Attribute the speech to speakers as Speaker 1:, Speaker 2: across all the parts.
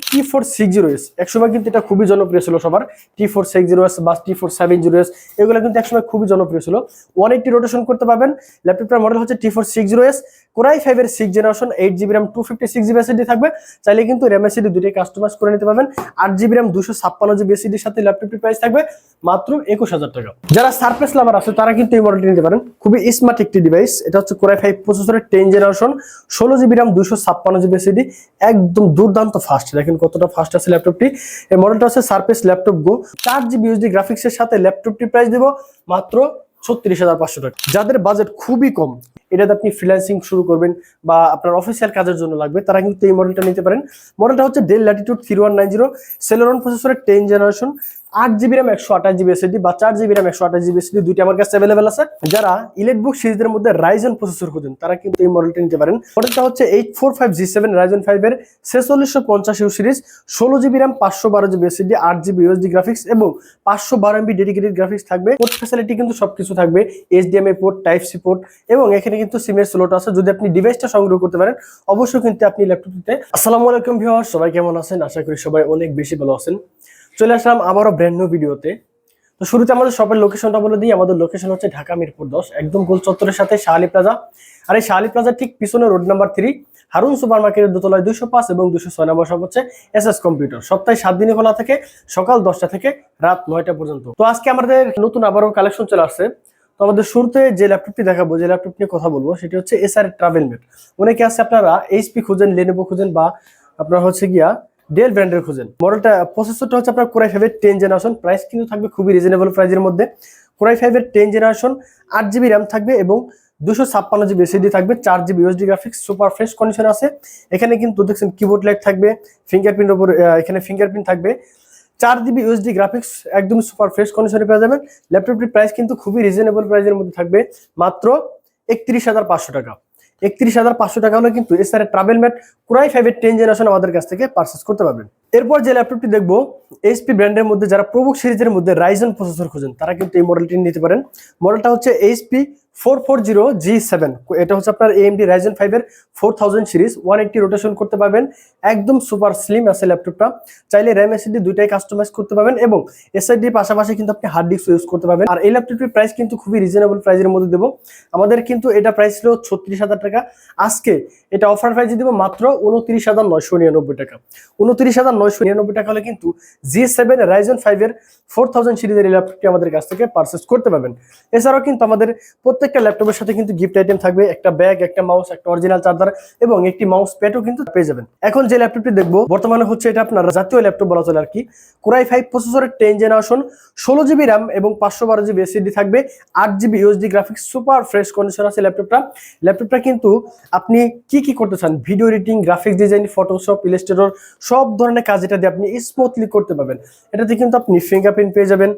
Speaker 1: T460S, একসময় কিন্তু এটা খুবই জনপ্রিয় ছিল সবার। T460S বা T470S এগুলো কিন্তু একসময় খুবই জনপ্রিয় ছিল। 180 রোটেশন করতে পারবেন। ল্যাপটপটার মডেল হচ্ছে T460S, Core i5 এর 6th generation, 8GB RAM 256GB SSD থাকবে। চাইলে কিন্তু RAM SSD দুটোই কাস্টমাইজ করে নিতে পারবেন। 8GB RAM 256GB SSD এর সাথে ল্যাপটপটির প্রাইস থাকবে মাত্র 21000 টাকা। যারা সারফেস লাভার আছে তারা কিন্তু এই মডেলটি নিতে পারেন। খুবই স্মার্ট একটি ডিভাইস। এটা হচ্ছে Core i5 প্রসেসরের 10th generation, 16GB RAM 256GB SSD, একদম দুর্দান্ত ফাস্ট। দেখেন কতটা ফাস্ট আছে ল্যাপটপটি। এই মডেলটা হচ্ছে সারফেস ল্যাপটপ গো। 4GB USD গ্রাফিক্সের সাথে ল্যাপটপটির প্রাইস দেব মাত্র 36500 টাকা। যাদের বাজেট খুবই কম, এটাতে আপনি ফ্রিল্যান্সিং শুরু করবেন বা আপনার অফিসিয়াল কাজের জন্য লাগবে, তারা কিন্তু এই মডেলটা নিতে পারেন। মডেলটা হচ্ছে ডেল ল্যাটিটিউড 3190, Celeron প্রসেসরের 10th generation, 8GB RAM 128GB SSD বা 4GB RAM 128GB SSD দুইটা আমার কাছে অ্যাভেলেবেল আছে। যারা ইলেটবুক সিরিজের মধ্যে রাইজেন প্রসেসর খুঁজেন তারা কিন্তু এই মডেলটা নিতে পারেন। মডেলটা হচ্ছে 845G7 Ryzen 5 এর 4650U series, 16GB RAM 512GB SSD, 8GB USD graphics এবং 512MB ডেডিকেটেড গ্রাফিক্স থাকবে। পোর্ট ফ্যাসিলিটি কিন্তু সবকিছু থাকবে, HDMI port, type C port এবং এখানে কিন্তু সিমের স্লট আছে। যদি আপনি ডিভাইসটা সংগ্রহ করতে পারেন অবশ্যই কিন্তু আপনি ল্যাপটপটিতে। আসসালামু আলাইকুম ভিউয়ার্স, সবাই কেমন আছেন? আশা করি সবাই অনেক বেশি ভালো আছেন। চলে আসলাম আবারও ব্র্যান্ড নিউ ভিডিওতে। তো শুরুতে আমাদের শপের লোকেশনটা বলে দিই। আমাদের লোকেশন হচ্ছে ঢাকা মিরপুর 10, একদম গোল চত্বরের সাথে শাহালি প্লাজা। আর এই শাহালি প্লাজার ঠিক পিছনে রোড নাম্বার 3, হারুন সুপার মার্কেটের দোতলায় 205 এবং 206 নম্বর শপ হচ্ছে SS কম্পিউটার। সপ্তাহে 7 দিনে খোলা থাকে, সকাল 10টা থেকে রাত 9টা পর্যন্ত। তো আজকে আমাদের নতুন আবারও কালেকশন চলে আসছে। তো আমাদের শুরুতে যে ল্যাপটপটি দেখাবো, যে ল্যাপটপ নিয়ে কথা বলবো, সেটি হচ্ছে এসার ট্রাভেলমেট। অনেকে আছে আপনারা এইচপি খুঁজেন, লেনোভো খুঁজেন বা আপনার হচ্ছে গিয়া ডেল ব্র্যান্ডের খুঁজেন। মডেলটা প্রসেসরটা হচ্ছে আপনার Core i5 এর 10th জেনারেশন। প্রাইস কিন্তু থাকবে খুবই রিজনেবল প্রাইসের মধ্যে। Core i5 এর 10th জেনারেশন, 8GB RAM থাকবে এবং 256GB SSD থাকবে, 4GB USD graphics, super fresh condition আছে। এখানে কিন্তু দেখছেন কিবোর্ড লাইট থাকবে, ফিঙ্গারপ্রিন্টের উপর এখানে ফিঙ্গারপ্রিন্ট থাকবে, 4GB USD গ্রাফিক্স, একদম সুপার ফ্রেশ কন্ডিশনে পেয়ে যাবেন। ল্যাপটপটির প্রাইস কিন্তু খুবই রিজনেবল প্রাইসের মধ্যে থাকবে, মাত্র 31500 টাকা। 31500 টাকা হলে কিন্তু এসার ট্রাভেলমেট Core i5 এর 10th জেনারেশন আমাদের কাছ থেকে পারচেজ করতে পারবেন। এরপর যে ল্যাপটপটি দেখবো, এইচপি ব্র্যান্ডের মধ্যে যারা প্রবুক সিরিজের মধ্যে রাইজেন প্রসেসর খুঁজেন তারা কিন্তু এই মডেলটি নিতে পারেন। মডেলটা হচ্ছে HP 440G7। এটা হচ্ছে আপনার AMD Ryzen 5 এর 4000 সিরিজ, 180 রোটেশন করতে পারবেন। একদম সুপার স্লিম আছে ল্যাপটপটা। চাইলে RAM SSD দুইটাই কাস্টমাইজ করতে পারবেন এবং SSD পাশাপাশি কিন্তু আপনি হার্ড ডিস্ক ইউজ করতে পারবেন। আর এই ল্যাপটপটির প্রাইস কিন্তু খুবই রিজনেবল প্রাইসের মধ্যে দেবো। আমাদের কিন্তু এটা প্রাইস ছিল 36000 টাকা। আজকে এটা অফার প্রাইসে দিব মাত্র 29999 টাকা। 29999 টাকা হলে কিন্তু G7 Ryzen 5 এর 4000 সিরিজের এই ল্যাপটপটি আমাদের কাছ থেকে পারচেজ করতে পারবেন। এছাড়াও কিন্তু আমাদের প্রত্যেকটা ল্যাপটপের সাথে কিন্তু গিফট আইটেম থাকবে, একটা ব্যাগ, একটা মাউস, একটা অরিজিনাল চার্জার এবং একটি মাউস প্যাডও কিন্তু পেয়ে যাবেন। এখন যে ল্যাপটপটি দেখবো বর্তমানে হচ্ছে এটা আপনার জাতীয় ল্যাপটপ বলা চলে আর কি। Core i5 প্রসেসরের 10th জেনারেশন, 16GB RAM এবং 512GB SSD থাকবে, 8GB USD graphics, super fresh condition আছে ল্যাপটপটা কিন্তু আপনি কি করতে চান, video editing, graphics design, Photoshop, Illustrator, সব ধরনের কাজ এটা দিয়ে আপনি স্মুথলি করতে পারবেন। এটাতে কিন্তু আপনি ফিঙ্গারপ্রিন্ট পেয়ে যাবেন,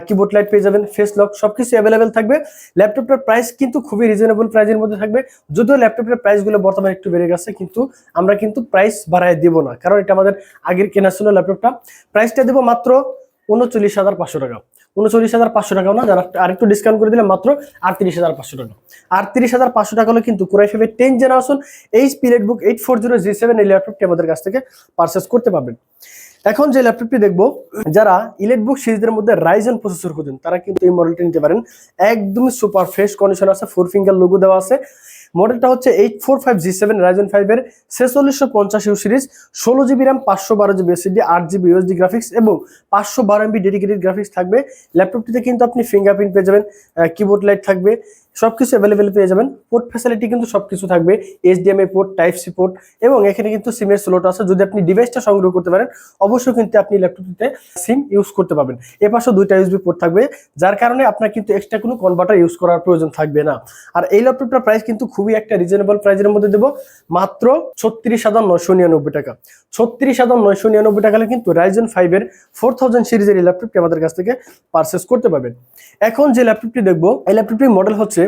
Speaker 1: কিবোর্ড লাইট পেয়ে যাবেন, ফেস লক, সবকিছু অ্যাভেলেবেল থাকবে। ল্যাপটপটার প্রাইস কিন্তু খুবই রিজনেবল প্রাইসের মধ্যে থাকবে। যদিও ল্যাপটপের প্রাইসগুলো বর্তমানে একটু বেড়ে গেছে, কিন্তু আমরা কিন্তু প্রাইস বাড়ায় দেব না, কারণ এটা আমাদের আগের কেনা ছিল ল্যাপটপটা। প্রাইসটা দেবো মাত্র 39500 টাকা। 39500 টাকাও না, যারা আরেকটু ডিসকাউন্ট করে দিলে মাত্র 38500 টাকা। 38500 টাকা হলে কিন্তু Core i5 এর 10th generation HP EliteBook 840G7 এই ল্যাপটপটি আমাদের কাছ থেকে পারচেজ করতে পারবেন। এখন যে ল্যাপটপটি দেখবো, যারা ইলেটবুক সিরিজের মধ্যে রাইজেন প্রসেসর খুঁজেন তারা কিন্তু এই মডেলটি নিতে পারেন। একদমই সুপার ফ্রেশ কন্ডিশন আছে, 4 ফিঙ্গার লোগো দেওয়া আছে। মডেলটা হচ্ছে 845G7 Ryzen 5 এর 4650U series, 16GB RAM 512GB SSD, 8GB USD graphics এবং 512MB ডেডিকেটেড গ্রাফিক্স থাকবে। ল্যাপটপটিতে কিন্তু আপনি ফিঙ্গারপ্রিন্ট পেয়ে যাবেন, কিবোর্ড লাইট থাকবে, সবকিছু অ্যাভেলেবেল পেয়ে যাবেন। পোর্ট ফ্যাসিলিটি কিন্তু সবকিছু থাকবে, HDMI port, type C port এবং এখানে কিন্তু সিমের স্লট আছে। যদি আপনি ডিভাইসটা সংগ্রহ করতে পারেন অবশ্যই কিন্তু আপনি ল্যাপটপটিতে সিম ইউজ করতে পারবেন। এর পাশে 2টা USB পোর্ট থাকবে, যার কারণে আপনার কিন্তু এক্সট্রা কোনো কনভার্টার ইউজ করার প্রয়োজন থাকবে না। আর এই ল্যাপটপটার প্রাইস কিন্তু খুবই একটা রিজনেবল প্রাইসের মধ্যে দেবো, মাত্র 36999 টাকা। 36999 টাকা হলে কিন্তু Ryzen 5 এর 4000 সিরিজের এই ল্যাপটপটি আমাদের কাছ থেকে পারচেজ করতে পারবেন। এখন যে ল্যাপটপটি দেখবো, এই ল্যাপটপটির মডেল হচ্ছে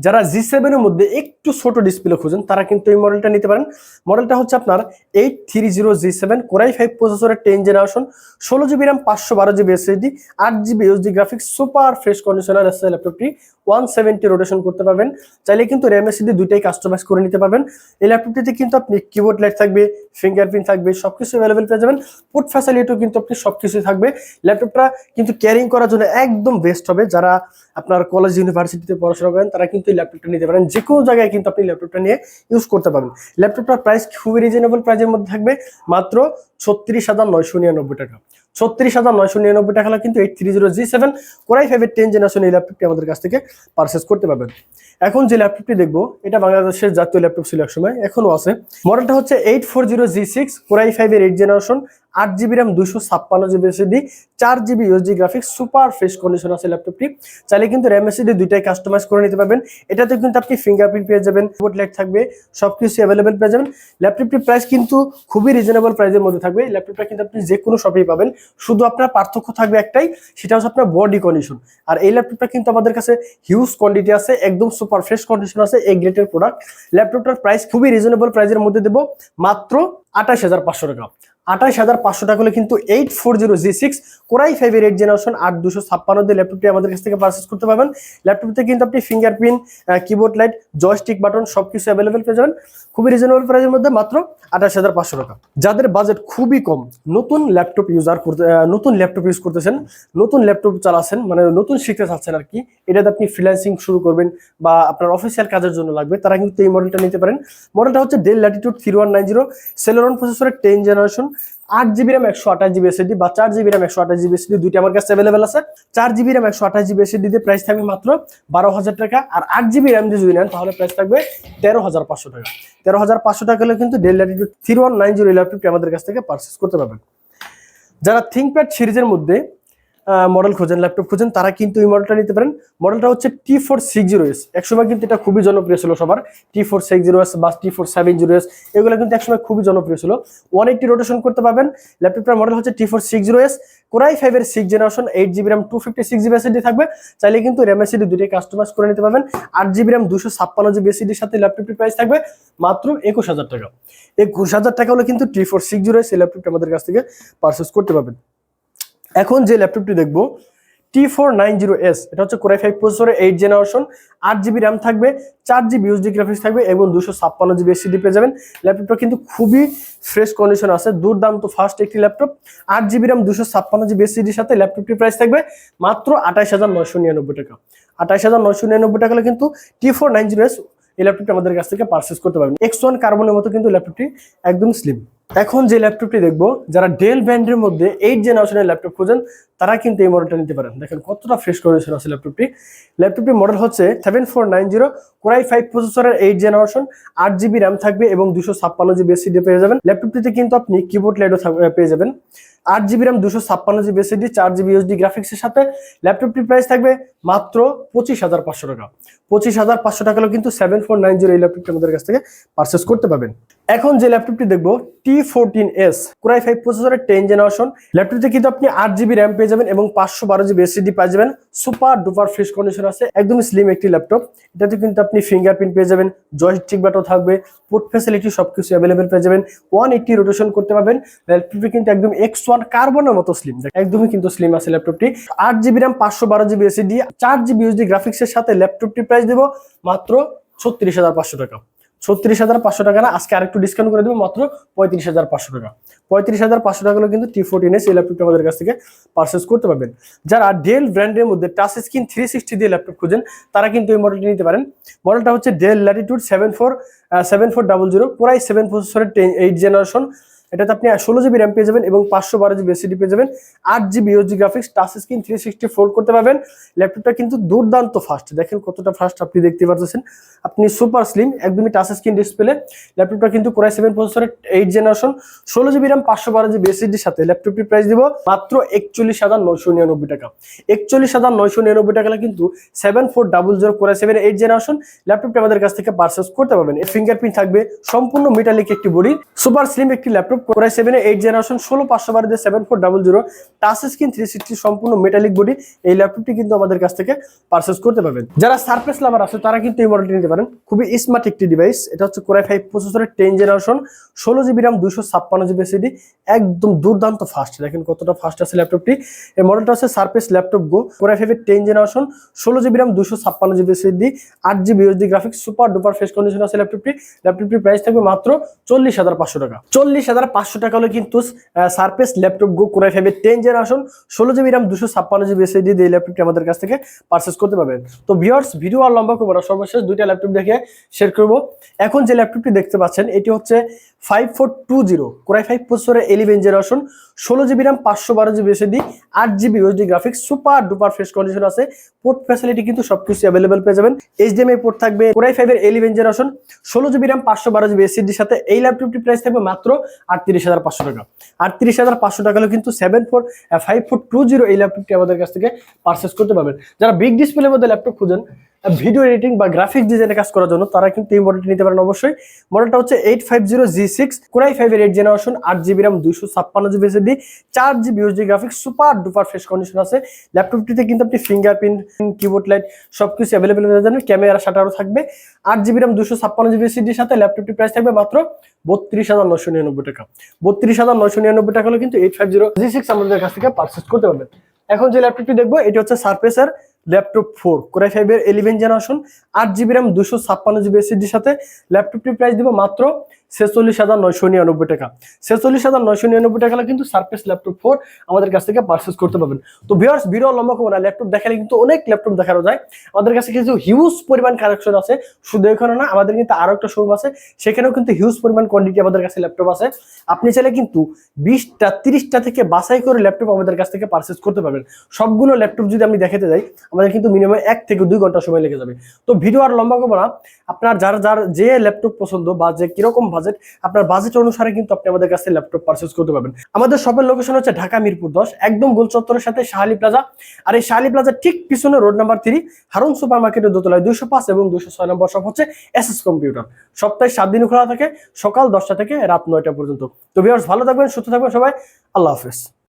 Speaker 1: যারা G7 এর মধ্যে একটু ছোট ডিসপ্লে খুঁজেন তারা কিন্তু এই মডেলটা নিতে পারেন। মডেলটা হচ্ছে আপনার 830G7 Core i5 প্রসেসরের 10 generation, 16GB RAM, 512GB SSD, 8GB USD graphics, super fresh conditioner আছে ল্যাপটপটি। 170 রোটেশন করতে পারবেন। চাইলে কিন্তু RAM SSD দুইটাই কাস্টমাইজ করে নিতে পারবেন। এই ল্যাপটপটিতে কিন্তু আপনি কিবোর্ড লাইট থাকবে, ফিঙ্গারপ্রিন্ট থাকবে, সবকিছু অ্যাভেলেবেল পেয়ে যাবেন। পোর্ট ফ্যাসিলিটিও কিন্তু আপনি সবকিছুই থাকবে। ল্যাপটপটা কিন্তু ক্যারিং করার জন্য একদম বেস্ট হবে। যারা আপনার কলেজ ইউনিভার্সিটিতে পড়াশোনা করেন তারা কিন্তু এই ল্যাপটপটা নিতে পারেন। যে কোনো জায়গায় কিন্তু আপনি ল্যাপটপটা নিয়ে ইউজ করতে পারবেন। ল্যাপটপটার প্রাইস খুবই রিজনেবল প্রাইসের মধ্যে থাকবে, মাত্র 36,999 টাকা। 36,999 টাকা কিন্তু 830G7 Core i5 10 জেনারেশন এই ল্যাপটপটি আমাদের কাছ থেকে পারচেজ করতে পারবেন। এখন যে ল্যাপটপটি দেখবো এটা বাংলাদেশের জাতীয় ল্যাপটপ ছিল একসময়, এখনো আছে। মডেলটা হচ্ছে 840G6 Core i5 8 generation, 8GB RAM, 256GB SSD, 4GB USD graphics, super fresh condition আছে ল্যাপটপটি। চাইলে কিন্তু RAM SSD দুইটাই কাস্টমাইজ করে নিতে পারবেন। এটাতে কিন্তু আপনি ফিঙ্গারপ্রিন্ট পেয়ে যাবেন, কিবোর্ড লাইট থাকবে, সবকিছু অ্যাভেলেবেল পেয়ে যাবেন। ল্যাপটপটির প্রাইস কিন্তু খুবই রিজনেবল প্রাইসের মধ্যে থাকবে। ল্যাপটপটা কিন্তু আপনি যে কোনো শপেই পাবেন, শুধু আপনার পার্থক্য থাকবে একটাই, সেটা হচ্ছে আপনার বডি কন্ডিশন। আর এই ল্যাপটপটা কিন্তু আমাদের কাছে হিউজ কোয়ান্টিটি আছে, একদম সুপার ফ্রেশ কন্ডিশন আছে, এই গ্রেডের প্রোডাক্ট। ল্যাপটপটার প্রাইস খুবই রিজনেবল প্রাইসের মধ্যে দেবো, মাত্র 28,500 টাকা। 28,500 টাকা হলে কিন্তু 840G6 Core i5 8 জেনারেশন 8256 দিয়ে ল্যাপটপটি আমাদের কাছ থেকে পারচেজ করতে পারবেন। ল্যাপটপতে কিন্তু আপনি fingerprint, keyboard light, joystick button সবকিছু অ্যাভেলেবেল পেয়ে যাবেন খুবই রিজনেবল প্রাইসের মধ্যে, মাত্র 28,500 টাকা। যাদের বাজেট খুবই কম, নতুন ল্যাপটপ ইউজ করতেছেন, নতুন ল্যাপটপ চালাচ্ছেন, মানে নতুন শিখতে চাচ্ছেন আর কি, এটাতে আপনি ফ্রিল্যান্সিং শুরু করবেন বা আপনার অফিসিয়াল কাজের জন্য লাগবে, তারা কিন্তু এই মডেলটা নিতে পারেন। মডেলটা হচ্ছে Dell Latitude 3190 Celeron প্রসেসরের 10 generation, 8GB RAM 128GB SSD বা 4GB RAM 128GB SSD দুইটা আমার কাছে অ্যাভেলেবেল আছে। 4GB RAM 128GB SSD দিয়ে প্রাইস থাকবে মাত্র 12,000 টাকা। আর 8GB RAM দিয়ে যদি নেন তাহলে প্রাইস থাকবে 13,500 টাকা। 13,500 টাকা হলে কিন্তু Dell Latitude 3190 ল্যাপটপটি আমাদের কাছ থেকে পারচেজ করতে পারবেন। যারা ThinkPad সিরিজের মধ্যে মডেল খোঁজেন, ল্যাপটপ খোঁজেন, তারা কিন্তু এই মডেলটা নিতে পারেন। মডেলটা হচ্ছে T460S। একসময় কিন্তু এটা খুবই জনপ্রিয় ছিল সবার, T460S বা T470S, এগুলো কিন্তু একসময় খুবই জনপ্রিয় ছিল। 180 রোটেশন করতে পারবেন। ল্যাপটপটার মডেল হচ্ছে T460S Core i5 এর 6 generation, 8GB RAM, 256GB SSD থাকবে। চাইলে কিন্তু RAM SSD দুটোই কাস্টমাইজ করে নিতে পারবেন। 8GB RAM, 256GB SSD সাথে ল্যাপটপটির প্রাইস থাকবে মাত্র 21,000 টাকা। 21,000 টাকা হলে কিন্তু T460S এই ল্যাপটপটি আমাদের কাছ থেকে পারচেজ করতে পারবেন। এখন যে ল্যাপটপটি দেখবো T490S, এটা হচ্ছে Core i5 প্রসেসরের 8 জেনারেশন, 8GB RAM থাকবে, 4GB USD গ্রাফিক্স থাকবে এবং 256GB SSD পেয়ে যাবেন। ল্যাপটপটা কিন্তু খুবই ফ্রেশ কন্ডিশন আছে, দুর্দান্ত ফাস্ট একটি laptop. 8GB RAM, 256GB SSD সাথে ল্যাপটপটির প্রাইস থাকবে মাত্র 28,999 টাকা। 28,999 টাকা হলে কিন্তু T490S এই ল্যাপটপটি আমাদের কাছ থেকে পারচেজ করতে পারবেন। X1 কার্বনের মতো কিন্তু ল্যাপটপটি একদম স্লিম। এখন যে ল্যাপটপটি দেখবো, যারা ডেল ব্র্যান্ডের মধ্যে 8 জেনারেশনের ল্যাপটপ খোঁজেন তারা কিন্তু এই মডেলটা নিতে পারেন। দেখেন কতটা ফ্রেশ কন্ডিশন আছে ল্যাপটপটি। ল্যাপটপটির মডেল হচ্ছে 7490 Core i5 প্রসেসরের 8 জেনারেশন, 8GB RAM থাকবে এবং 256GB SSD পেয়ে যাবেন। ল্যাপটপটিতে কিন্তু আপনি কিবোর্ড লাইটও পেয়ে যাবেন। 8GB RAM, 256GB SSD, 4GB USD গ্রাফিক্সের সাথে ল্যাপটপটির প্রাইস থাকবে মাত্র 25,500 টাকা। 25,500 টাকা হলো কিন্তু 7490 এই ল্যাপটপটি আমাদের কাছ থেকে পারচেজ করতে পারবেন। এখন যে ল্যাপটপটি দেখবো T14S Core i5 প্রসেসরের 10 জেনারেশন, ল্যাপটপটিতে কিন্তু আপনি 8GB RAM পেয়ে যাবেন এবং 512GB SSD পেয়ে যাবেন। সুপার ডুপার ফ্রেশ কন্ডিশন আছে, একদম স্লিম একটি ল্যাপটপ। এটাতে কিন্তু আপনি ফিঙ্গারপ্রিন্ট পেয়ে যাবেন, জয়স্টিক বাটন থাকবে, পোর্ট ফ্যাসিলিটি সবকিছু অ্যাভেলেবেল পেয়ে যাবেন। 180 রোটেশন করতে পারবেন। ল্যাপটপটি কিন্তু একদম X1 কার্বনের মতো স্লিম, একদমই কিন্তু স্লিম আছে ল্যাপটপটি। 8GB RAM, 512GB SSD, 4GB USD গ্রাফিক্সের সাথে ল্যাপটপটির প্রাইস দেবো মাত্র 36,500 টাকা। 36,500 টাকা না, আজকে আরেকটু ডিসকাউন্ট করে দেবো, মাত্র 35,500 টাকা। 35,500 টাকা হলে কিন্তু T14S এই ল্যাপটপটি আমাদের কাছ থেকে পারচেজ করতে পারবেন। যারা ডেল ব্র্যান্ডের মধ্যে টাচ স্ক্রিন 360 দিয়ে ল্যাপটপ খুঁজেন তারা কিন্তু এই মডেলটি নিতে পারেন। মডেলটা হচ্ছে Dell Latitude 7400 Core i7 প্রসেসরের 8 জেনারেশন, এটাতে আপনি 16GB RAM পেয়ে যাবেন এবং 512GB SSD পেয়ে যাবেন। 8GB USD graphics, touch screen 360 fold করতে পারবেন। ল্যাপটপটা কিন্তু দুর্দান্ত ফাস্ট, দেখেন কতটা ফাস্ট আপনি দেখতে পাচ্ছেন। আপনি সুপার স্লিম একদমই টাচ স্ক্রিন ডিসপ্লে ল্যাপটপটা কিন্তু কোরাই 7 প্রসেসরের 8 জেনারেশন 16 জিবি র্যাম 512 জিবি এসএসডির সাথে ল্যাপটপটির প্রাইস দিব মাত্র 41,999 টাকা। 41,999 টাকা কিন্তু 7400 কোরাই 7 8 জেনারেশন ল্যাপটপটি আমাদের কাছ থেকে পারচেজ করতে পারবেন। এর ফিঙ্গারপ্রিন্ট থাকবে, সম্পূর্ণ মেটালিক একটি বডি, সুপার স্লিম একটি laptop core i 7 8 generation 16512 7400 touch screen 360 সম্পূর্ণ মেটালিক বডি। এই ল্যাপটপটি কিন্তু আমাদের কাছ থেকে পারচেজ করতে পারবেন। যারা সারফেস লাভার আছে তারা কিন্তু এই মডেলটি নিতে পারেন, খুবই স্মার্ট একটি ডিভাইস। এটা হচ্ছে কোরাই 5 প্রসেসরের 10 generation 16 GB RAM 256 GB SSD, একদম দুর্দান্ত ফাস্ট। দেখেন কতটা ফাস্ট আছে ল্যাপটপটি। এই মডেলটা হচ্ছে সারফেস ল্যাপটপ গো কোরাই 5 এর 10 generation 16 GB RAM 256 GB SSD 8 GB USD graphics, super duper fresh condition আছে ল্যাপটপটি। ল্যাপটপটির প্রাইস থাকবে মাত্র 40,500 টাকা। 40,500 টাকা হলে কিন্তু সারফেস ল্যাপটপ গো কোরাই 5 এর 10 generation 16 GB RAM 256 GB SSD দিয়ে ল্যাপটপটি আমাদের কাছ থেকে পারচেজ করতে পারবেন। তো ভিউয়ার্স, ভিডিও আর লম্বা করব না, সর্বশেষ দুইটা ল্যাপটপ দেখে শেয়ার করব। এখন যে ল্যাপটপটি দেখতে পাচ্ছেন এটি হচ্ছে 5420 কোরাই 5 প্রসেসরের 11 generation 16 GB RAM 512 GB SSD 8 GB USD graphics, super duper fresh condition আছে। পোর্ট ফ্যাসিলিটি কিন্তু সবকিছু अवेलेबल পেয়ে যাবেন। এইচডিএমআই পোর্ট থাকবে কোরাই 5 এর 11 জেনারেশন 16 জিবি র্যাম 512 জিবি এসএসডির সাথে এই ল্যাপটপটির প্রাইস থাকবে মাত্র 38,500 টাকা। 38,500 টাকা হলে কিন্তু 5420 এই ল্যাপটপটি আমাদের কাছ থেকে পারচেজ করতে পারবেন। যারা বিগ ডিসপ্লের মধ্যে ল্যাপটপ খুঁজেন ভিডিও এডিটিং বা গ্রাফিক্স ডিজাইনে কাজ করার জন্য, তারা কিন্তু এই মডেলটি নিতে পারেন অবশ্যই। মডেলটা হচ্ছে 850G6 কোরাই 5 এর 8 generation 8 GB RAM 256 GB SSD 4 GB USD graphics, super duper fresh condition আছে। ল্যাপটপটিতে কিন্তু আপনি ফিঙ্গারপ্রিন্ট, কিবোর্ড লাইট সবকিছু अवेलेबल হয়ে যাবে। ক্যামেরা শাটারও থাকবে। 8 জিবি র্যাম 256 জিবি এসএসডির সাথে ল্যাপটপটির প্রাইস থাকবে মাত্র 32,999 টাকা। 32,999 টাকা হলে কিন্তু 850G6 আমাদের কাছ থেকে পারচেজ করতে পারবেন। এখন যে ল্যাপটপটি দেখবো এটি হচ্ছে সারফেসের ল্যাপটপ 4 কোরাই 5 এর 11 জেনারেশন 8 জিবি র্যাম 256 জিবি এসএসডির সাথে ল্যাপটপটির প্রাইস দিব মাত্র 46,999 টাকা। 46,999 টাকা হলে কিন্তু সারফেস ল্যাপটপ 4 আমাদের কাছ থেকে পারচেজ করতে পারবেন। তো ভিউয়ার্স, ভিডিও লম্বা করব না, ল্যাপটপ দেখালে কিন্তু অনেক ল্যাপটপ দেখানো যায়। আমাদের কাছে কিছু হিউজ পরিমাণ কালেকশন আছে, শুধু এখানে না, আমাদের কিন্তু আরো একটা শোরুম আছে, সেখানেও কিন্তু হিউজ পরিমাণ কোয়ান্টিটি আমাদের কাছে ল্যাপটপ আছে। আপনি চাইলে কিন্তু 20টা 30টা থেকে বাছাই করে ল্যাপটপ আমাদের কাছ থেকে পারচেজ করতে পারবেন। সবগুলো ল্যাপটপ যদি আমি দেখাতে যাই আমাদের কিন্তু মিনিমাম 1 থেকে 2 ঘন্টা সময় লেগে যাবে। তো ভিডিও আর লম্বা করব না, আপনার যার যে ল্যাপটপ পছন্দ বা যে কিরকম বাজেট, আপনার বাজেট অনুসারে কিন্তু আপনি আমাদের কাছে ল্যাপটপ পারচেজ করতে পারবেন। আমাদের শপের লোকেশন হচ্ছে ঢাকা মিরপুর 10, একদম গোল চত্বরের সাথে শাহালি প্লাজা। আর এই শাহালি প্লাজার ঠিক পিছনে রোড নাম্বার 3 হারুন সুপার মার্কেটের দোতলায় 205 এবং 206 নম্বর শপ হচ্ছে এসএস কম্পিউটার। সপ্তাহে 7 দিন খোলা থাকে, সকাল 10টা থেকে রাত 9টা পর্যন্ত। তো ভিউয়ার্স, ভালো থাকবেন, সুস্থ থাকবেন সবাই। আল্লাহ হাফেজ।